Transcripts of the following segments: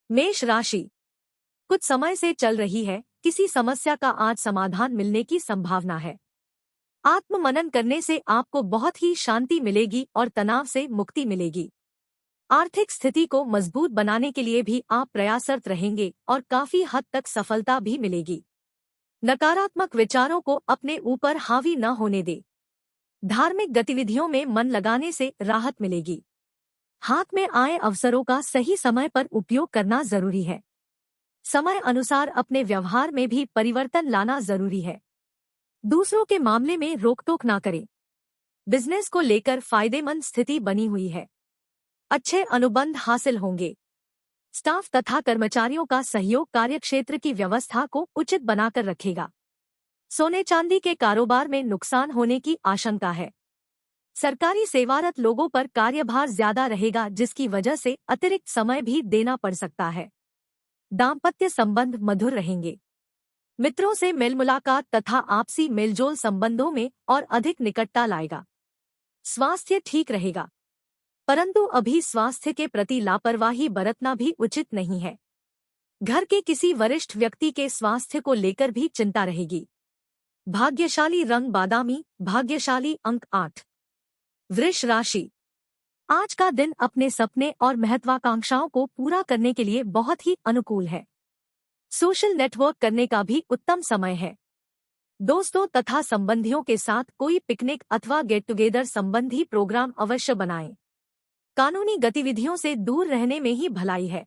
मेष राशि, कुछ समय से चल रही है किसी समस्या का आज समाधान मिलने की संभावना है। आत्ममनन करने से आपको बहुत ही शांति मिलेगी और तनाव से मुक्ति मिलेगी। आर्थिक स्थिति को मजबूत बनाने के लिए भी आप प्रयासरत रहेंगे और काफी हद तक सफलता भी मिलेगी। नकारात्मक विचारों को अपने ऊपर हावी न होने दे। धार्मिक गतिविधियों में मन लगाने से राहत मिलेगी। हाथ में आए अवसरों का सही समय पर उपयोग करना जरूरी है। समय अनुसार अपने व्यवहार में भी परिवर्तन लाना जरूरी है। दूसरों के मामले में रोक-टोक ना करें। बिजनेस को लेकर फायदेमंद स्थिति बनी हुई है। अच्छे अनुबंध हासिल होंगे। स्टाफ तथा कर्मचारियों का सहयोग कार्यक्षेत्र की व्यवस्था को उचित बनाकर रखेगा। सोने चांदी के कारोबार में नुकसान होने की आशंका है। सरकारी सेवारत लोगों पर कार्यभार ज्यादा रहेगा, जिसकी वजह से अतिरिक्त समय भी देना पड़ सकता है। दाम्पत्य संबंध मधुर रहेंगे। मित्रों से मेल मुलाकात तथा आपसी मेलजोल संबंधों में और अधिक निकटता लाएगा। स्वास्थ्य ठीक रहेगा, परंतु अभी स्वास्थ्य के प्रति लापरवाही बरतना भी उचित नहीं है। घर के किसी वरिष्ठ व्यक्ति के स्वास्थ्य को लेकर भी चिंता रहेगी। भाग्यशाली रंग बादामी, भाग्यशाली अंक 8। वृष राशि, आज का दिन अपने सपने और महत्वाकांक्षाओं को पूरा करने के लिए बहुत ही अनुकूल है। सोशल नेटवर्क करने का भी उत्तम समय है। दोस्तों तथा संबंधियों के साथ कोई पिकनिक अथवा गेट टुगेदर संबंधी प्रोग्राम अवश्य बनाएं। कानूनी गतिविधियों से दूर रहने में ही भलाई है।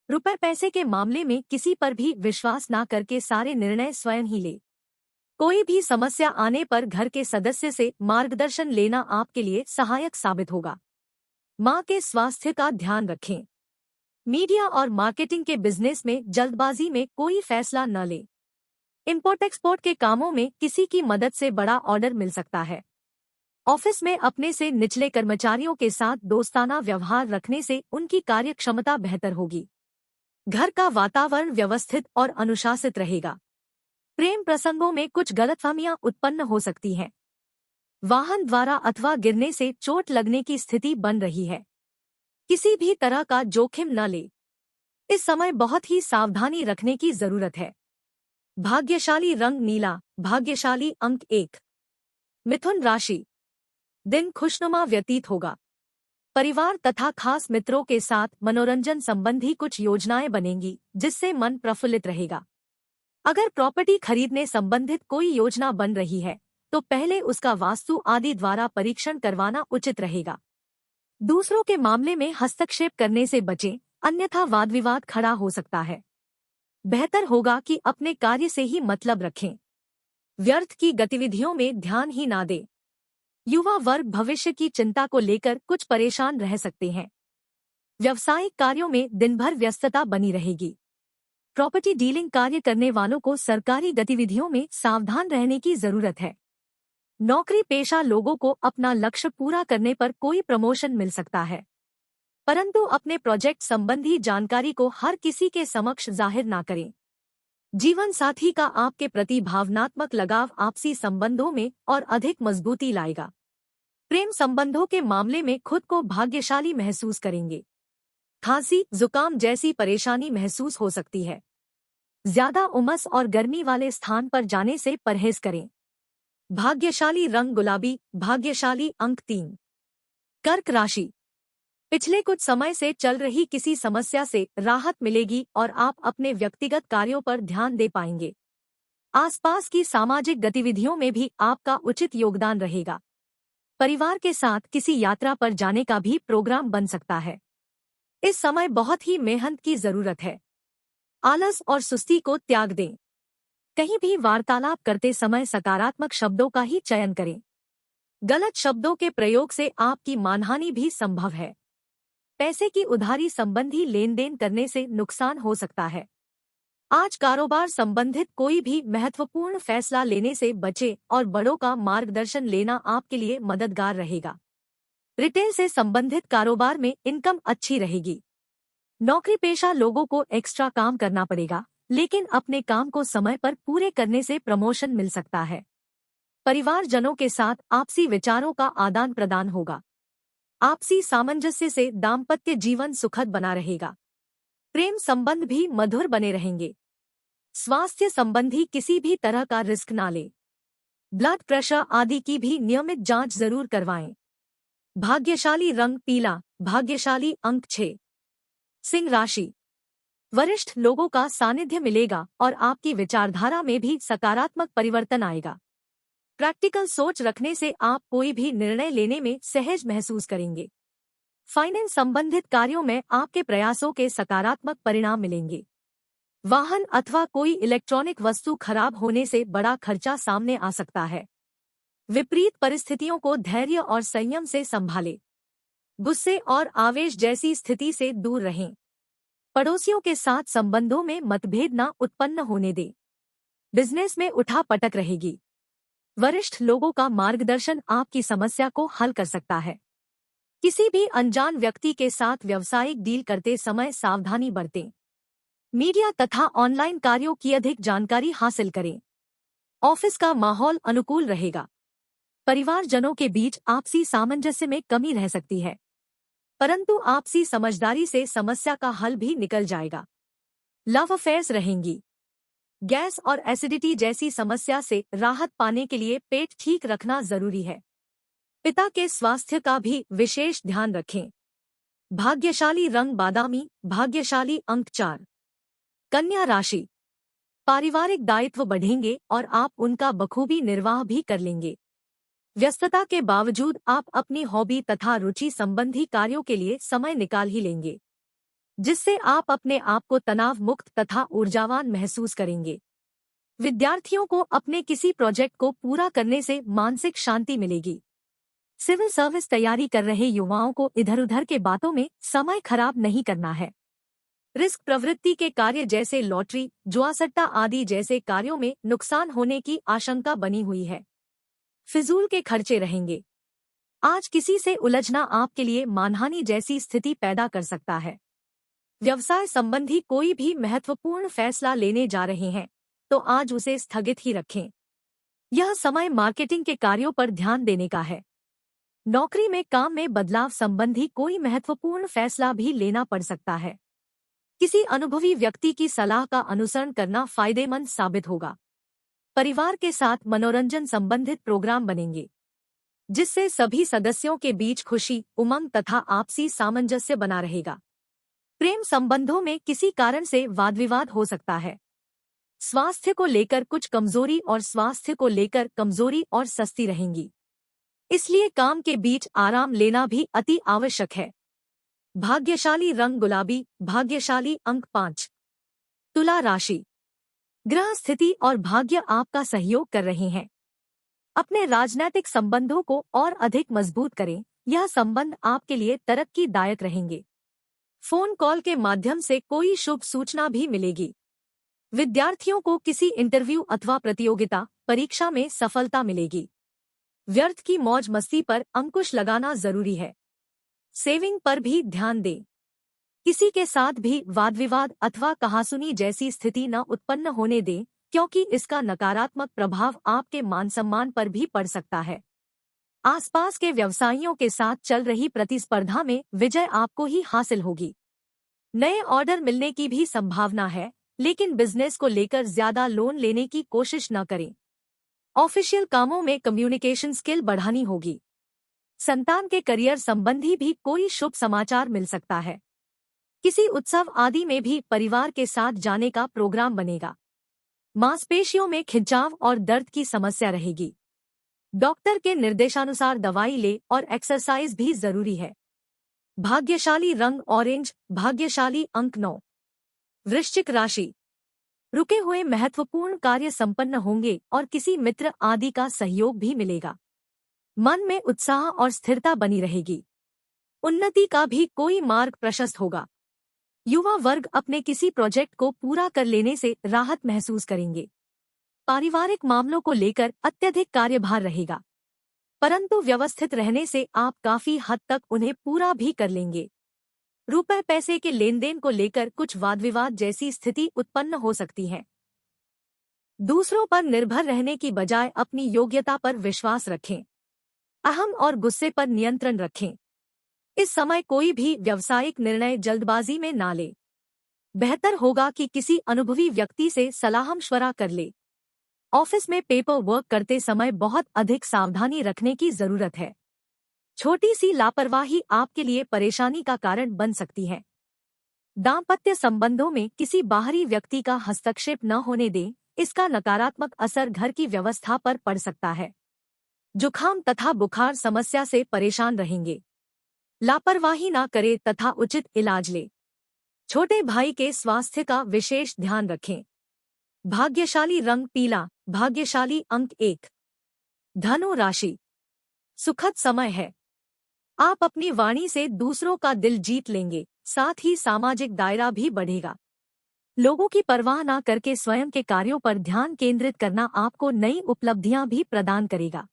रुपए पैसे के मामले में किसी पर भी विश्वास न करके सारे निर्णय स्वयं ही ले। कोई भी समस्या आने पर घर के सदस्य से मार्गदर्शन लेना आपके लिए सहायक साबित होगा। मां के स्वास्थ्य का ध्यान रखें। मीडिया और मार्केटिंग के बिजनेस में जल्दबाजी में कोई फैसला न लें। इंपोर्ट एक्सपोर्ट के कामों में किसी की मदद से बड़ा ऑर्डर मिल सकता है। ऑफिस में अपने से निचले कर्मचारियों के साथ दोस्ताना व्यवहार रखने से उनकी कार्यक्षमता बेहतर होगी। घर का वातावरण व्यवस्थित और अनुशासित रहेगा। प्रेम प्रसंगों में कुछ गलतफहमियां उत्पन्न हो सकती हैं। वाहन द्वारा अथवा गिरने से चोट लगने की स्थिति बन रही है। किसी भी तरह का जोखिम न ले। इस समय बहुत ही सावधानी रखने की जरूरत है। भाग्यशाली रंग नीला, भाग्यशाली अंक 1। मिथुन राशि, दिन खुशनुमा व्यतीत होगा। परिवार तथा खास मित्रों के साथ मनोरंजन संबंधी कुछ योजनाएं बनेंगी, जिससे मन प्रफुल्लित रहेगा। अगर प्रॉपर्टी खरीदने संबंधित कोई योजना बन रही है तो पहले उसका वास्तु आदि द्वारा परीक्षण करवाना उचित रहेगा। दूसरों के मामले में हस्तक्षेप करने से बचें, अन्यथा वाद विवाद खड़ा हो सकता है। बेहतर होगा कि अपने कार्य से ही मतलब रखें। व्यर्थ की गतिविधियों में ध्यान ही ना दें। युवा वर्ग भविष्य की चिंता को लेकर कुछ परेशान रह सकते हैं। व्यावसायिक कार्यों में दिन भर व्यस्तता बनी रहेगी। प्रॉपर्टी डीलिंग कार्य करने वालों को सरकारी गतिविधियों में सावधान रहने की जरूरत है। नौकरी पेशा लोगों को अपना लक्ष्य पूरा करने पर कोई प्रमोशन मिल सकता है, परंतु अपने प्रोजेक्ट संबंधी जानकारी को हर किसी के समक्ष जाहिर ना करें। जीवन साथी का आपके प्रति भावनात्मक लगाव आपसी संबंधों में और अधिक मजबूती लाएगा। प्रेम संबंधों के मामले में खुद को भाग्यशाली महसूस करेंगे। खांसी, जुकाम जैसी परेशानी महसूस हो सकती है। ज्यादा उमस और गर्मी वाले स्थान पर जाने से परहेज करें। भाग्यशाली रंग गुलाबी, भाग्यशाली अंक 3। कर्क राशि, पिछले कुछ समय से चल रही किसी समस्या से राहत मिलेगी और आप अपने व्यक्तिगत कार्यों पर ध्यान दे पाएंगे। आसपास की सामाजिक गतिविधियों में भी आपका उचित योगदान रहेगा। परिवार के साथ किसी यात्रा पर जाने का भी प्रोग्राम बन सकता है। इस समय बहुत ही मेहनत की जरूरत है। आलस और सुस्ती को त्याग दें। कहीं भी वार्तालाप करते समय सकारात्मक शब्दों का ही चयन करें। गलत शब्दों के प्रयोग से आपकी मानहानि भी संभव है। पैसे की उधारी संबंधी लेन देन करने से नुकसान हो सकता है। आज कारोबार संबंधित कोई भी महत्वपूर्ण फैसला लेने से बचे और बड़ों का मार्गदर्शन लेना आपके लिए मददगार रहेगा। रिटेल से संबंधित कारोबार में इनकम अच्छी रहेगी। नौकरी पेशा लोगों को एक्स्ट्रा काम करना पड़ेगा, लेकिन अपने काम को समय पर पूरे करने से प्रमोशन मिल सकता है। परिवारजनों के साथ आपसी विचारों का आदान प्रदान होगा। आपसी सामंजस्य से दाम्पत्य जीवन सुखद बना रहेगा। प्रेम संबंध भी मधुर बने रहेंगे। स्वास्थ्य संबंधी किसी भी तरह का रिस्क ना ले। ब्लड प्रेशर आदि की भी नियमित जांच जरूर करवाएं। भाग्यशाली रंग पीला, भाग्यशाली अंक 6। सिंह राशि। वरिष्ठ लोगों का सानिध्य मिलेगा और आपकी विचारधारा में भी सकारात्मक परिवर्तन आएगा। प्रैक्टिकल सोच रखने से आप कोई भी निर्णय लेने में सहज महसूस करेंगे। फाइनेंस संबंधित कार्यों में आपके प्रयासों के सकारात्मक परिणाम मिलेंगे। वाहन अथवा कोई इलेक्ट्रॉनिक वस्तु खराब होने से बड़ा खर्चा सामने आ सकता है। विपरीत परिस्थितियों को धैर्य और संयम से संभालें। गुस्से और आवेश जैसी स्थिति से दूर रहें। पड़ोसियों के साथ संबंधों में मतभेद न उत्पन्न होने दें। बिजनेस में उठापटक रहेगी। वरिष्ठ लोगों का मार्गदर्शन आपकी समस्या को हल कर सकता है। किसी भी अनजान व्यक्ति के साथ व्यावसायिक डील करते समय सावधानी बरतें। मीडिया तथा ऑनलाइन कार्यों की अधिक जानकारी हासिल करें। ऑफिस का माहौल अनुकूल रहेगा। परिवारजनों के बीच आपसी सामंजस्य में कमी रह सकती है, परंतु आपसी समझदारी से समस्या का हल भी निकल जाएगा। लव अफेयर्स रहेंगी। गैस और एसिडिटी जैसी समस्या से राहत पाने के लिए पेट ठीक रखना जरूरी है। पिता के स्वास्थ्य का भी विशेष ध्यान रखें। भाग्यशाली रंग बादामी, भाग्यशाली अंक 4। कन्या राशि। पारिवारिक दायित्व बढ़ेंगे और आप उनका बखूबी निर्वाह भी कर लेंगे। व्यस्तता के बावजूद आप अपनी हॉबी तथा रुचि संबंधी कार्यों के लिए समय निकाल ही लेंगे, जिससे आप अपने आप को तनाव मुक्त तथा ऊर्जावान महसूस करेंगे। विद्यार्थियों को अपने किसी प्रोजेक्ट को पूरा करने से मानसिक शांति मिलेगी। सिविल सर्विस तैयारी कर रहे युवाओं को इधर उधर के बातों में समय खराब नहीं करना है। रिस्क प्रवृत्ति के कार्य जैसे लॉटरी, जुआसट्टा आदि जैसे कार्यों में नुकसान होने की आशंका बनी हुई है। फिजूल के खर्चे रहेंगे। आज किसी से उलझना आपके लिए मानहानि जैसी स्थिति पैदा कर सकता है। व्यवसाय संबंधी कोई भी महत्वपूर्ण फैसला लेने जा रहे हैं तो आज उसे स्थगित ही रखें। यह समय मार्केटिंग के कार्यों पर ध्यान देने का है। नौकरी में काम में बदलाव संबंधी कोई महत्वपूर्ण फैसला भी लेना पड़ सकता है। किसी अनुभवी व्यक्ति की सलाह का अनुसरण करना फायदेमंद साबित होगा। परिवार के साथ मनोरंजन संबंधित प्रोग्राम बनेंगे, जिससे सभी सदस्यों के बीच खुशी, उमंग तथा आपसी सामंजस्य बना रहेगा। प्रेम संबंधों में किसी कारण से वाद विवाद हो सकता है। स्वास्थ्य को लेकर कुछ कमजोरी और सस्ती रहेंगी, इसलिए काम के बीच आराम लेना भी अति आवश्यक है। भाग्यशाली रंग गुलाबी, भाग्यशाली अंक 5। तुला राशि। ग्रह स्थिति और भाग्य आपका सहयोग कर रहे हैं। अपने राजनीतिक संबंधों को और अधिक मजबूत करें। यह संबंध आपके लिए तरक्कीदायक रहेंगे। फोन कॉल के माध्यम से कोई शुभ सूचना भी मिलेगी। विद्यार्थियों को किसी इंटरव्यू अथवा प्रतियोगिता परीक्षा में सफलता मिलेगी। व्यर्थ की मौज मस्ती पर अंकुश लगाना जरूरी है। सेविंग पर भी ध्यान दें। किसी के साथ भी वाद विवाद अथवा कहासुनी जैसी स्थिति न उत्पन्न होने दें, क्योंकि इसका नकारात्मक प्रभाव आपके मान सम्मान पर भी पड़ सकता है। आसपास के व्यवसायियों के साथ चल रही प्रतिस्पर्धा में विजय आपको ही हासिल होगी। नए ऑर्डर मिलने की भी संभावना है, लेकिन बिजनेस को लेकर ज्यादा लोन लेने की कोशिश न करें। ऑफिशियल कामों में कम्युनिकेशन स्किल बढ़ानी होगी। संतान के करियर संबंधी भी कोई शुभ समाचार मिल सकता है। किसी उत्सव आदि में भी परिवार के साथ जाने का प्रोग्राम बनेगा। मांसपेशियों में खिंचाव और दर्द की समस्या रहेगी। डॉक्टर के निर्देशानुसार दवाई ले और एक्सरसाइज भी जरूरी है। भाग्यशाली रंग ऑरेंज, भाग्यशाली अंक 9। वृश्चिक राशि। रुके हुए महत्वपूर्ण कार्य संपन्न होंगे और किसी मित्र आदि का सहयोग भी मिलेगा। मन में उत्साह और स्थिरता बनी रहेगी। उन्नति का भी कोई मार्ग प्रशस्त होगा। युवा वर्ग अपने किसी प्रोजेक्ट को पूरा कर लेने से राहत महसूस करेंगे। पारिवारिक मामलों को लेकर अत्यधिक कार्यभार रहेगा, परंतु व्यवस्थित रहने से आप काफी हद तक उन्हें पूरा भी कर लेंगे। रुपए पैसे के लेन देन को लेकर कुछ वाद विवाद जैसी स्थिति उत्पन्न हो सकती है। दूसरों पर निर्भर रहने की बजाय अपनी योग्यता पर विश्वास रखें। अहम और गुस्से पर नियंत्रण रखें। इस समय कोई भी व्यावसायिक निर्णय जल्दबाजी में ना लें। बेहतर होगा कि किसी अनुभवी व्यक्ति से सलाह-मशवरा कर ले। ऑफिस में पेपर वर्क करते समय बहुत अधिक सावधानी रखने की जरूरत है। छोटी सी लापरवाही आपके लिए परेशानी का कारण बन सकती है। दाम्पत्य संबंधों में किसी बाहरी व्यक्ति का हस्तक्षेप न होने दें, इसका नकारात्मक असर घर की व्यवस्था पर पड़ सकता है। जुखाम तथा बुखार समस्या से परेशान रहेंगे। लापरवाही न करें तथा उचित इलाज ले। छोटे भाई के स्वास्थ्य का विशेष ध्यान रखें। भाग्यशाली रंग पीला, भाग्यशाली अंक 1। धनु राशि। सुखद समय है। आप अपनी वाणी से दूसरों का दिल जीत लेंगे, साथ ही सामाजिक दायरा भी बढ़ेगा। लोगों की परवाह न करके स्वयं के कार्यों पर ध्यान केंद्रित करना आपको नई उपलब्धियां भी प्रदान करेगा।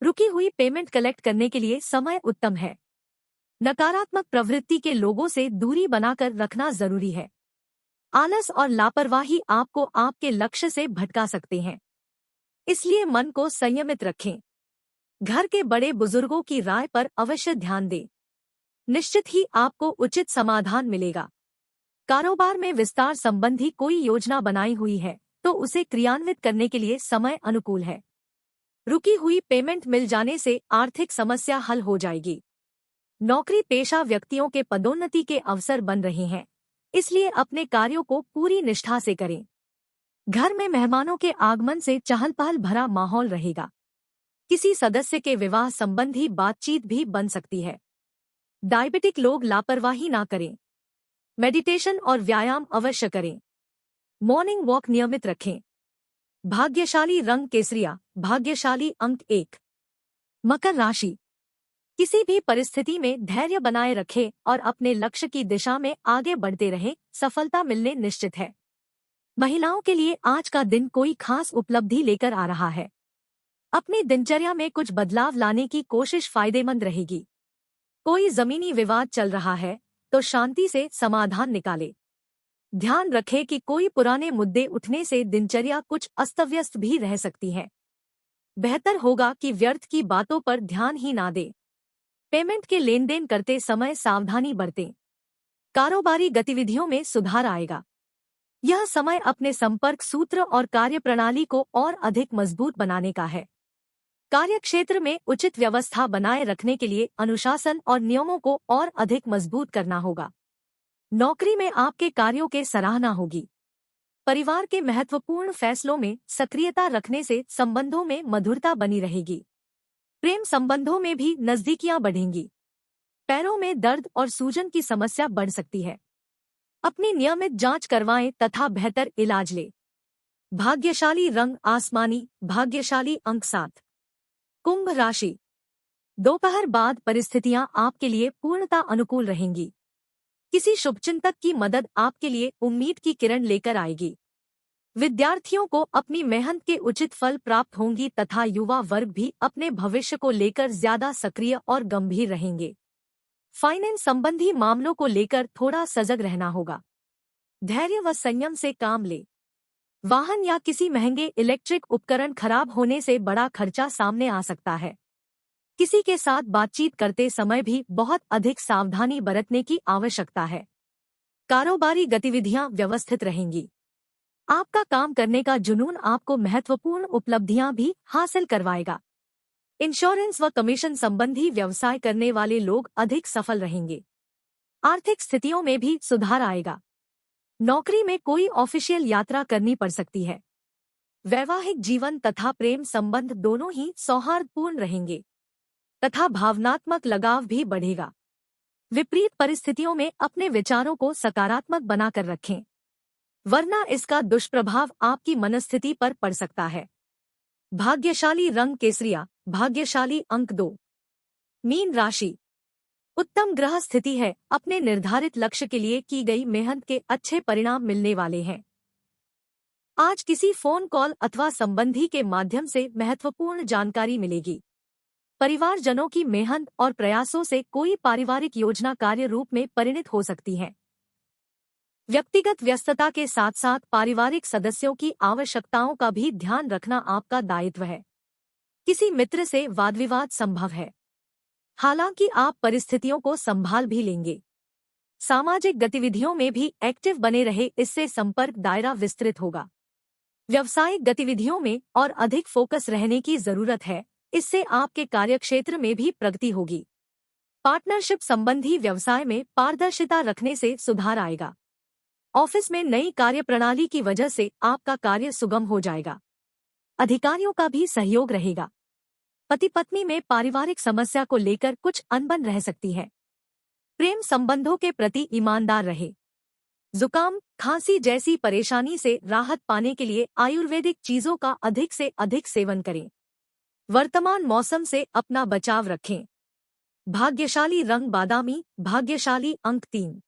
रुकी हुई पेमेंट कलेक्ट करने के लिए समय उत्तम है। नकारात्मक प्रवृत्ति के लोगों से दूरी बनाकर रखना जरूरी है। आलस और लापरवाही आपको आपके लक्ष्य से भटका सकते हैं, इसलिए मन को संयमित रखें। घर के बड़े बुजुर्गों की राय पर अवश्य ध्यान दें। निश्चित ही आपको उचित समाधान मिलेगा। कारोबार में विस्तार संबंधी कोई योजना बनाई हुई है तो उसे क्रियान्वित करने के लिए समय अनुकूल है। रुकी हुई पेमेंट मिल जाने से आर्थिक समस्या हल हो जाएगी। नौकरी पेशा व्यक्तियों के पदोन्नति के अवसर बन रहे हैं, इसलिए अपने कार्यों को पूरी निष्ठा से करें। घर में मेहमानों के आगमन से चहल पहल भरा माहौल रहेगा। किसी सदस्य के विवाह संबंधी बातचीत भी बन सकती है। डायबिटिक लोग लापरवाही ना करें। मेडिटेशन और व्यायाम अवश्य करें। मॉर्निंग वॉक नियमित रखें। भाग्यशाली रंग केसरिया, भाग्यशाली अंक 1। मकर राशि। किसी भी परिस्थिति में धैर्य बनाए रखें और अपने लक्ष्य की दिशा में आगे बढ़ते रहें, सफलता मिलने निश्चित है। महिलाओं के लिए आज का दिन कोई खास उपलब्धि लेकर आ रहा है। अपनी दिनचर्या में कुछ बदलाव लाने की कोशिश फायदेमंद रहेगी। कोई जमीनी विवाद चल रहा है तो शांति से समाधान निकाले। ध्यान रखें कि कोई पुराने मुद्दे उठने से दिनचर्या कुछ अस्तव्यस्त भी रह सकती है। बेहतर होगा कि व्यर्थ की बातों पर ध्यान ही ना दें। पेमेंट के लेन देन करते समय सावधानी बरतें। कारोबारी गतिविधियों में सुधार आएगा। यह समय अपने संपर्क सूत्र और कार्यप्रणाली को और अधिक मजबूत बनाने का है। कार्यक्षेत्र में उचित व्यवस्था बनाए रखने के लिए अनुशासन और नियमों को और अधिक मजबूत करना होगा। नौकरी में आपके कार्यों के सराहना होगी। परिवार के महत्वपूर्ण फैसलों में सक्रियता रखने से संबंधों में मधुरता बनी रहेगी। प्रेम संबंधों में भी नजदीकियां बढ़ेंगी। पैरों में दर्द और सूजन की समस्या बढ़ सकती है। अपनी नियमित जांच करवाएं तथा बेहतर इलाज लें। भाग्यशाली रंग आसमानी, भाग्यशाली अंक 7। कुंभ राशि। दोपहर बाद परिस्थितियां आपके लिए पूर्णतः अनुकूल रहेंगी। किसी शुभचिंतक की मदद आपके लिए उम्मीद की किरण लेकर आएगी। विद्यार्थियों को अपनी मेहनत के उचित फल प्राप्त होंगी तथा युवा वर्ग भी अपने भविष्य को लेकर ज्यादा सक्रिय और गंभीर रहेंगे। फाइनेंस संबंधी मामलों को लेकर थोड़ा सजग रहना होगा। धैर्य व संयम से काम ले। वाहन या किसी महंगे इलेक्ट्रिक उपकरण खराब होने से बड़ा खर्चा सामने आ सकता है। किसी के साथ बातचीत करते समय भी बहुत अधिक सावधानी बरतने की आवश्यकता है। कारोबारी गतिविधियां व्यवस्थित रहेंगी। आपका काम करने का जुनून आपको महत्वपूर्ण उपलब्धियां भी हासिल करवाएगा। इंश्योरेंस व कमीशन संबंधी व्यवसाय करने वाले लोग अधिक सफल रहेंगे। आर्थिक स्थितियों में भी सुधार आएगा। नौकरी में कोई ऑफिशियल यात्रा करनी पड़ सकती है। वैवाहिक जीवन तथा प्रेम संबंध दोनों ही सौहार्दपूर्ण रहेंगे तथा भावनात्मक लगाव भी बढ़ेगा। विपरीत परिस्थितियों में अपने विचारों को सकारात्मक बनाकर रखें, वरना इसका दुष्प्रभाव आपकी मनस्थिति पर पड़ सकता है। भाग्यशाली रंग केसरिया, भाग्यशाली अंक 2। मीन राशि। उत्तम ग्रह स्थिति है। अपने निर्धारित लक्ष्य के लिए की गई मेहनत के अच्छे परिणाम मिलने वाले हैं। आज किसी फोन कॉल अथवा संबंधी के माध्यम से महत्वपूर्ण जानकारी मिलेगी। परिवारजनों की मेहनत और प्रयासों से कोई पारिवारिक योजना कार्य रूप में परिणत हो सकती है। व्यक्तिगत व्यस्तता के साथ साथ पारिवारिक सदस्यों की आवश्यकताओं का भी ध्यान रखना आपका दायित्व है। किसी मित्र से वाद विवाद संभव है, हालांकि आप परिस्थितियों को संभाल भी लेंगे। सामाजिक गतिविधियों में भी एक्टिव बने रहे, इससे संपर्क दायरा विस्तृत होगा। व्यावसायिक गतिविधियों में और अधिक फोकस रहने की जरूरत है, इससे आपके कार्यक्षेत्र में भी प्रगति होगी। पार्टनरशिप संबंधी व्यवसाय में पारदर्शिता रखने से सुधार आएगा। ऑफिस में नई कार्यप्रणाली की वजह से आपका कार्य सुगम हो जाएगा। अधिकारियों का भी सहयोग रहेगा। पति पत्नी में पारिवारिक समस्या को लेकर कुछ अनबन रह सकती है। प्रेम संबंधों के प्रति ईमानदार रहे। जुकाम, खांसी जैसी परेशानी से राहत पाने के लिए आयुर्वेदिक चीजों का अधिक से अधिक सेवन करें। वर्तमान मौसम से अपना बचाव रखें। भाग्यशाली रंग बादामी, भाग्यशाली अंक 3।